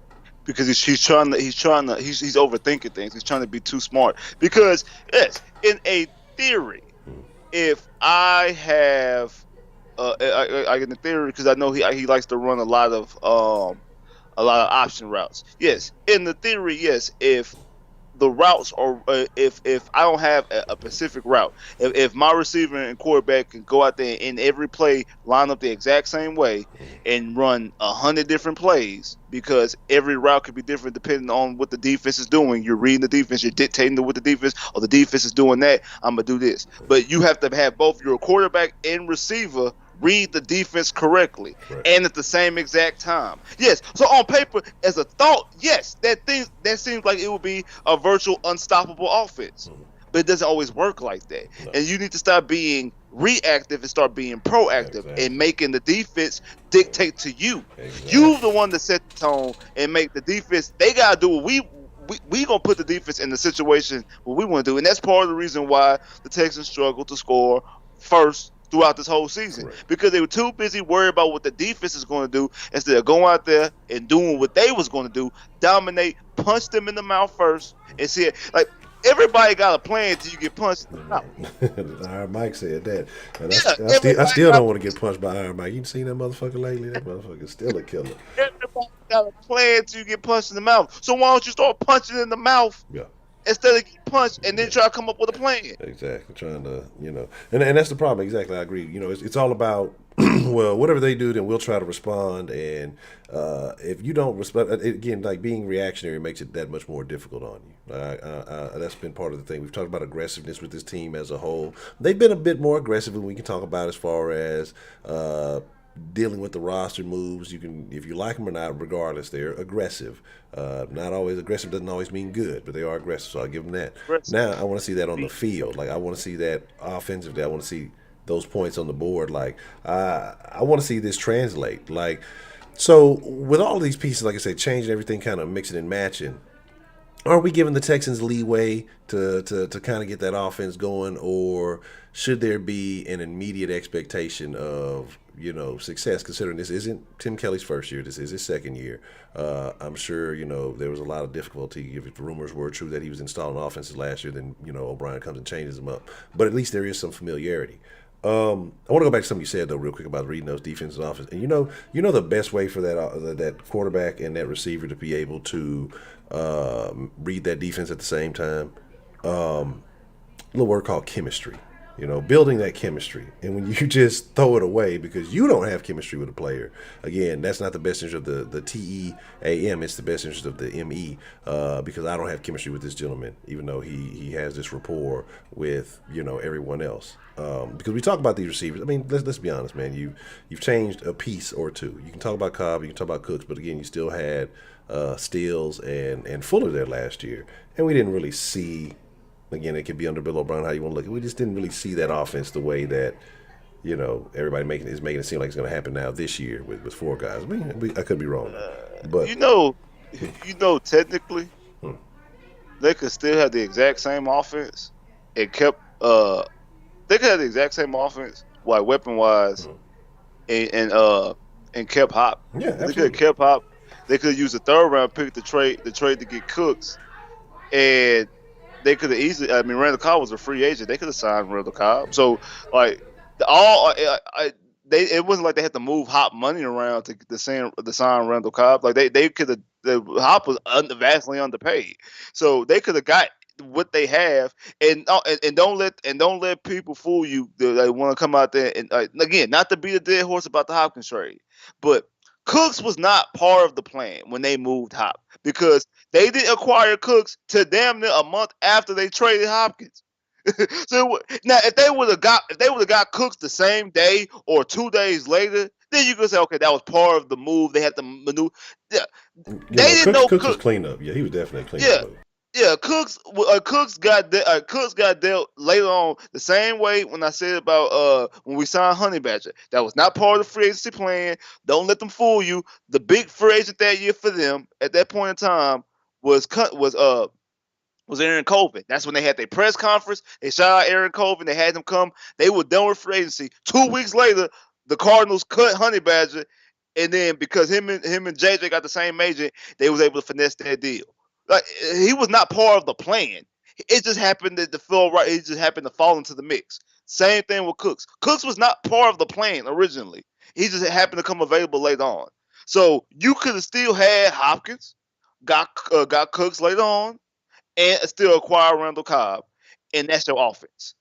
Because he's overthinking things. He's trying to be too smart. Because yes, in a theory, if I have, I in the theory, because I know he likes to run a lot of option routes. Yes, in the theory, yes. If the routes are, if I don't have a specific route, if my receiver and quarterback can go out there in every play line up the exact same way and run 100 different plays, because every route could be different depending on what the defense is doing. You're reading the defense, you're dictating what the defense, or the defense is doing that, I'm gonna do this. But you have to have both your quarterback and receiver read the defense correctly, right, and at the same exact time. Yes. So on paper, as a thought, yes, that seems like it would be a virtual unstoppable offense. But it doesn't always work like that. No. And you need to start being reactive and start being proactive, and making the defense dictate to you. Exactly. You're the one that set the tone and make the defense. They gotta do what we gonna put the defense in the situation what we want to do, and that's part of the reason why the Texans struggle to score first throughout this whole season. Correct. Because they were too busy worried about what the defense is going to do instead of going out there and doing what they was going to do, dominate, punch them in the mouth first, and see it. Like, everybody got a plan until you get punched in the mouth. Iron Mike said that. And I still don't want to get punched by Iron Mike. You seen that motherfucker lately? That motherfucker's still a killer. Everybody got a plan until you get punched in the mouth. So why don't you start punching in the mouth? Yeah. Instead of getting punched and then try to come up with a plan. Exactly. Trying to, and that's the problem. Exactly. I agree. It's all about, well, whatever they do, then we'll try to respond. And if you don't respond, again, like being reactionary makes it that much more difficult on you. That's been part of the thing. We've talked about aggressiveness with this team as a whole. They've been a bit more aggressive than we can talk about as far as dealing with the roster moves. You can, if you like them or not, regardless, they're aggressive. Not always aggressive doesn't always mean good, but they are aggressive, so I'll give them that. Now I want to see that on the field. Like, I want to see that offensively. I want to see those points on the board. Like, I want to see this translate. Like, so with all of these pieces, like I said, changing everything, kind of mixing and matching, are we giving the Texans leeway to kind of get that offense going, or should there be an immediate expectation of success, considering this isn't Tim Kelly's first year, this is his second year? I'm sure there was a lot of difficulty. If the rumors were true that he was installing offenses last year, then O'Brien comes and changes them up. But at least there is some familiarity. I want to go back to something you said though, real quick, about reading those defenses and offense. And the best way for that quarterback and that receiver to be able to read that defense at the same time, a little word called chemistry. Building that chemistry. And when you just throw it away because you don't have chemistry with a player, again, that's not the best interest of the TEAM. It's the best interest of the ME, because I don't have chemistry with this gentleman, even though he has this rapport with everyone else. Because we talk about these receivers. I mean, let's be honest, man. You've changed a piece or two. You can talk about Cobb, you can talk about Cooks, but again, you still had Stills and Fuller there last year, and we didn't really see. Again, it could be under Bill O'Brien, how you want to look at it. We just didn't really see that offense the way that, everybody is making it seem like it's going to happen now this year with four guys. I mean, I could be wrong. But technically, they could still have the exact same offense and kept they could have the exact same offense, like weapon-wise, and kept Hop. Yeah, absolutely. They could have kept Hop. They could have used a third-round pick to trade to get Cooks, and they could have easily. I mean, Randall Cobb was a free agent. They could have signed Randall Cobb. So, like, it wasn't like they had to move Hop money around to sign Randall Cobb. Like they could have. Hop was vastly underpaid, so they could have got what they have. And don't let people fool you that want to come out there and again, not to beat a dead horse about the Hopkins trade, but Cooks was not part of the plan when they moved Hop, because they didn't acquire Cooks till damn near a month after they traded Hopkins. So now, if they would have got Cooks the same day or 2 days later, then you could say, okay, that was part of the move. They had to maneuver. Yeah, they didn't know Cooks was clean up. Yeah, he was definitely clean up. Yeah, Cooks got dealt later on the same way when I said about when we signed Honey Badger. That was not part of the free agency plan. Don't let them fool you. The big free agent that year for them at that point in time was Aaron Colvin. That's when they had their press conference. They shot out Aaron Colvin. They had him come. They were done with free agency. 2 weeks later, the Cardinals cut Honey Badger, and then because him and JJ got the same agent, they was able to finesse that deal. Like he was not part of the plan. It just happened to feel right. It just happened to fall into the mix. Same thing with Cooks. Cooks was not part of the plan originally. He just happened to come available later on. So you could have still had Hopkins, got Cooks later on, and still acquire Randall Cobb, and that's your offense.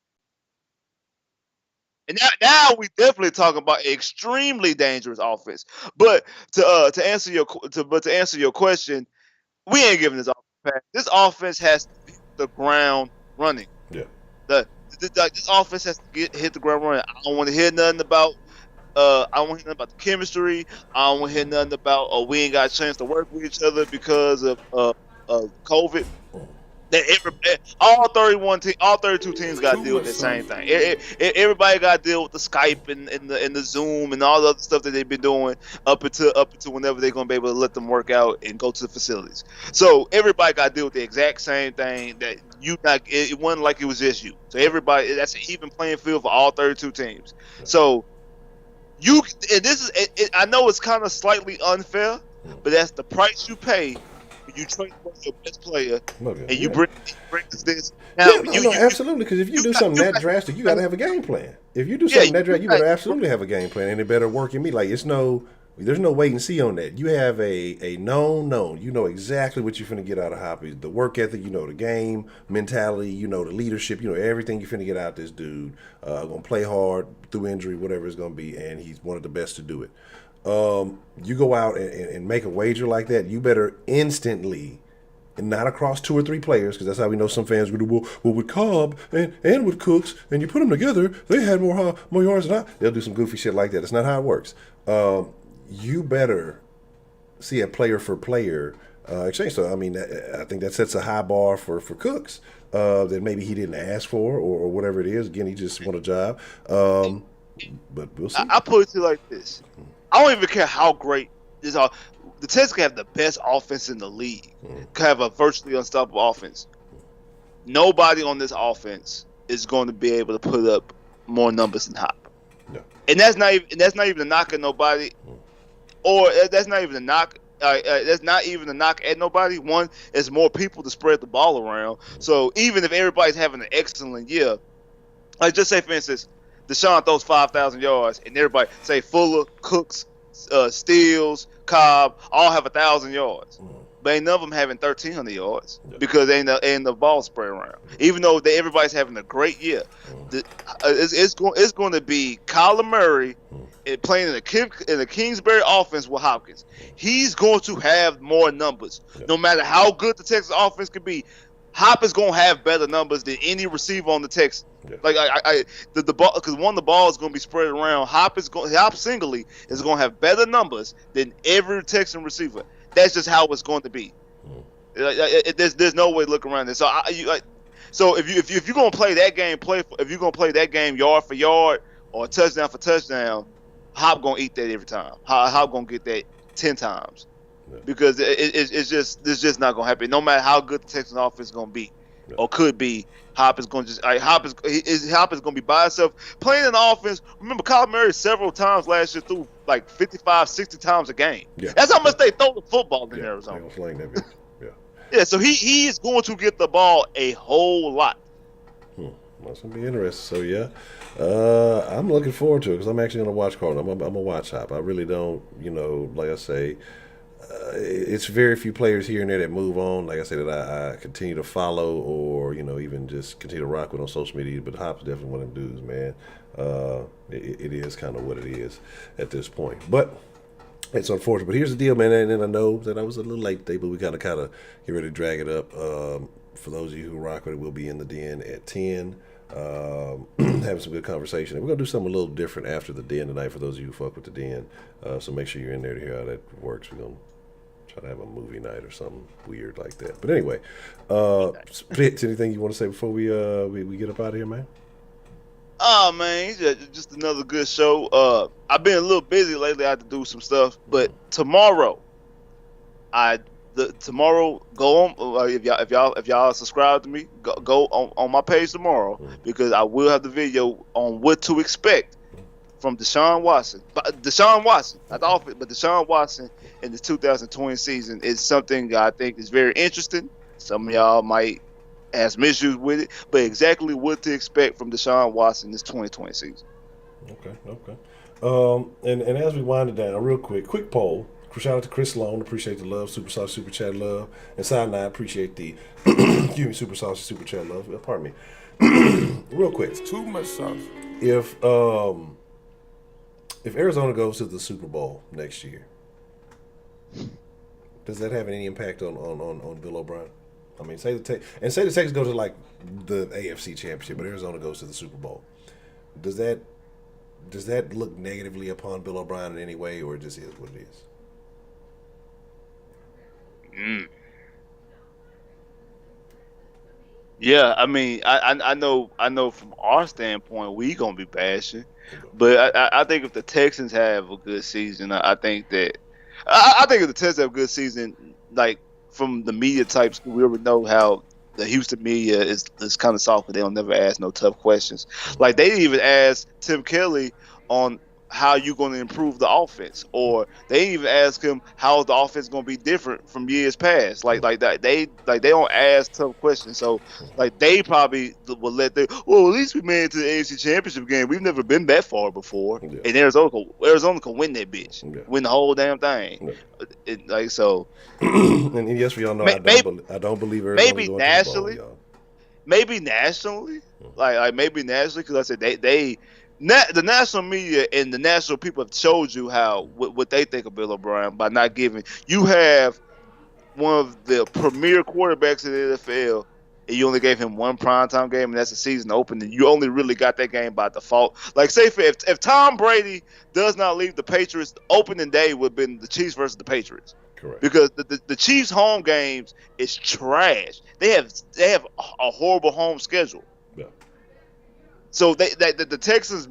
And now we definitely talking about an extremely dangerous offense. But to answer your question, we ain't giving this offense back. This offense has to hit the ground running. Yeah. This offense has to hit the ground running. I don't want to hear nothing about. I don't want to hear nothing about the chemistry. I don't want to hear nothing about. We ain't got a chance to work with each other because of COVID. All 32 teams got to deal with the same thing. Everybody got to deal with the Skype and the Zoom and all the other stuff that they've been doing up until whenever they're gonna be able to let them work out and go to the facilities. So everybody got to deal with the exact same thing. It wasn't like it was just you. So everybody, that's an even playing field for all 32 teams. So I know it's kind of slightly unfair, but that's the price you pay. You trade for your best player, and you bring this. Now, absolutely. Because if you do something that drastic, you got to have a game plan. If you do something that drastic, you better absolutely have a game plan, and it better work in me. Like there's no wait and see on that. You have a known. You know exactly what you're finna get out of Hoppy. The work ethic, the game mentality, the leadership, everything you're finna get out of this dude. Gonna play hard through injury, whatever it's gonna be, and he's one of the best to do it. You go out and make a wager like that, you better instantly, and not across 2 or 3 players, because that's how we know some fans would do. Well, with Cobb and with Cooks, and you put them together, they had more yards than I. They'll do some goofy shit like that. That's not how it works. You better see a player for player exchange. So, I mean, I think that sets a high bar for Cooks that maybe he didn't ask for or whatever it is. Again, he just won a job. But we'll see. I put it to you like this. I don't even care how great this are. The Texans can have the best offense in the league. Can have a virtually unstoppable offense. Nobody on this offense is going to be able to put up more numbers than Hop. No. And that's not even a knock at nobody, or that's not even a knock. That's not even a knock at nobody. One, it's more people to spread the ball around. So even if everybody's having an excellent year, like just say for instance, Deshaun throws 5,000 yards, and everybody say Fuller, Cooks, Steals, Cobb all have 1,000 yards, but ain't none of them having 1,300 yards because ain't the ball spread around. Even though everybody's having a great year, it's going to be Kyler Murray playing in the Kingsbury offense with Hopkins. He's going to have more numbers, no matter how good the Texas offense could be. Hop is gonna have better numbers than any receiver on the Texans. Yeah. Like the ball, because the ball is gonna be spread around. Hop singly is gonna have better numbers than every Texan receiver. That's just how it's going to be. There's no way to look around this. So if you're gonna play that game, if you're gonna play that game yard for yard or touchdown for touchdown, Hop gonna eat that every time. Hop gonna get that 10 times. Because it's just not gonna happen. No matter how good the Texans offense is gonna be, or could be, Hop is gonna be by himself playing an offense. Remember, Kyler Murray several times last year threw like 55, 60 times a game. Yeah. That's how much they throw the football in Arizona. Yeah. So he is going to get the ball a whole lot. That's gonna be interesting. So yeah, I'm looking forward to it because I'm actually gonna watch Cardinals. I'm a watch Hop. I really don't, like I say. It's very few players here and there that move on. Like I said, that I continue to follow or, even just continue to rock with on social media. But Hop's definitely one of them dudes, man. It is kind of what it is at this point. But it's unfortunate. But here's the deal, man. And I know that I was a little late today, but we got to kind of get ready to drag it up. For those of you who rock with it, we'll be in the den at 10. Having some good conversation. And we're going to do something a little different after the den tonight for those of you who fuck with the den. So make sure you're in there to hear how that works. We're going to Try to have a movie night or something weird like that. But anyway, Fitz, anything you want to say before we get up out of here, man? Oh man, just another good show. I've been a little busy lately. I had to do some stuff, but tomorrow, tomorrow go on. If y'all subscribe to me, go on my page tomorrow because I will have the video on what to expect from Deshaun Watson. Deshaun Watson, not the offense, but Deshaun Watson in the 2020 season is something that I think is very interesting. Some of y'all might have some issues with it, but exactly what to expect from Deshaun Watson this 2020 season. Okay. And as we wind it down, real quick poll. Shout out to Chris Long, appreciate the love, super saucy super chat love, and Side 9, appreciate the super saucy super chat love. Pardon me. Real quick, It's too much sauce. If Arizona goes to the Super Bowl next year, does that have any impact on Bill O'Brien? I mean, say the Texans go to like the AFC Championship, but Arizona goes to the Super Bowl. Does that look negatively upon Bill O'Brien in any way, or it just is what it is? Yeah, I mean, I know from our standpoint we gonna be bashing, but I think if the Texans have a good season, I think if the Texans have a good season, like from the media types, we already know how the Houston media is kind of soft, but they don't never ask no tough questions. Like they didn't even ask Tim Kelly on how you going to improve the offense, or they didn't even ask him how the offense going to be different from years past. Like that, they don't ask tough questions. So like they probably will let at least we made it to the AFC Championship game. We've never been that far before, and Arizona can win that bitch, win the whole damn thing. So. And yes, we all know I don't believe Arizona maybe going nationally, to the ball, maybe nationally, like maybe nationally, because I said the national media and the national people have showed you what they think of Bill O'Brien by not giving. You have one of the premier quarterbacks in the NFL, and you only gave him one primetime game, and that's the season opener. You only really got that game by default. Like, say if Tom Brady does not leave the Patriots, opening day would have been the Chiefs versus the Patriots. Correct. Because the Chiefs' home games is trash. They have a horrible home schedule. Yeah. So the Texans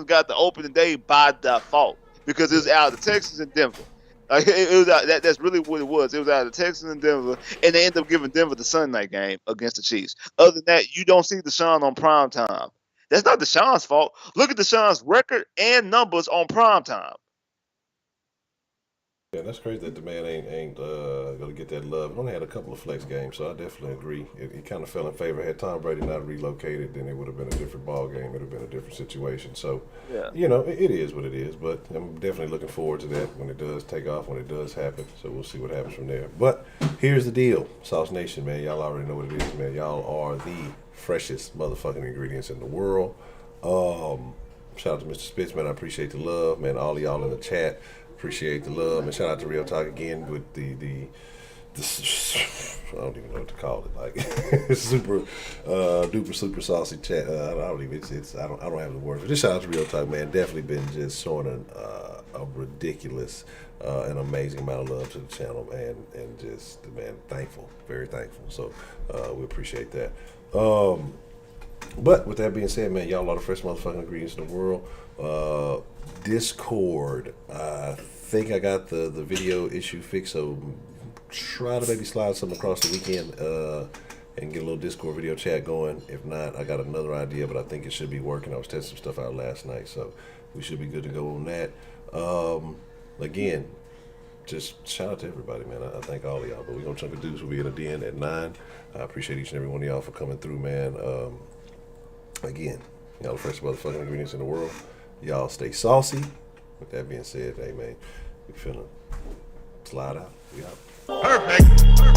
got the opening day by default because it was out of the Texans and Denver. Like that's really what it was. It was out of the Texans and Denver, and they ended up giving Denver the Sunday night game against the Chiefs. Other than that, you don't see Deshaun on prime time. That's not Deshaun's fault. Look at Deshaun's record and numbers on prime time. Yeah, that's crazy that the man ain't gonna get that love. He only had a couple of flex games, so I definitely agree. It kind of fell in favor. Had Tom Brady not relocated, then it would have been a different ball game. It would have been a different situation. So, yeah. It is what it is. But I'm definitely looking forward to that when it does take off, when it does happen. So we'll see what happens from there. But here's the deal, Sauce Nation, man. Y'all already know what it is, man. Y'all are the freshest motherfucking ingredients in the world. Shout out to Mr. Spitz, man. I appreciate the love, man. All of y'all in the chat. Appreciate the love, and shout out to Real Talk again with the I don't even know what to call it, like super duper super saucy chat. I don't have the words. But just shout out to Real Talk, man. Definitely been just showing a ridiculous and amazing amount of love to the channel, man, and just thankful, very thankful. So we appreciate that. But with that being said, man, y'all are the fresh motherfucking ingredients in the world. Discord. I think I got the video issue fixed, so try to maybe slide something across the weekend and get a little Discord video chat going. If not, I got another idea, but I think it should be working. I was testing some stuff out last night, so we should be good to go on that. Again, just shout out to everybody, man. I thank all of y'all, but we're going to chunk of dudes. We'll be in the den at 9. I appreciate each and every one of y'all for coming through, man. Again, y'all the fresh motherfucking ingredients in the world. Y'all stay saucy. With that being said, hey man, we finna slide out. We out. Perfect.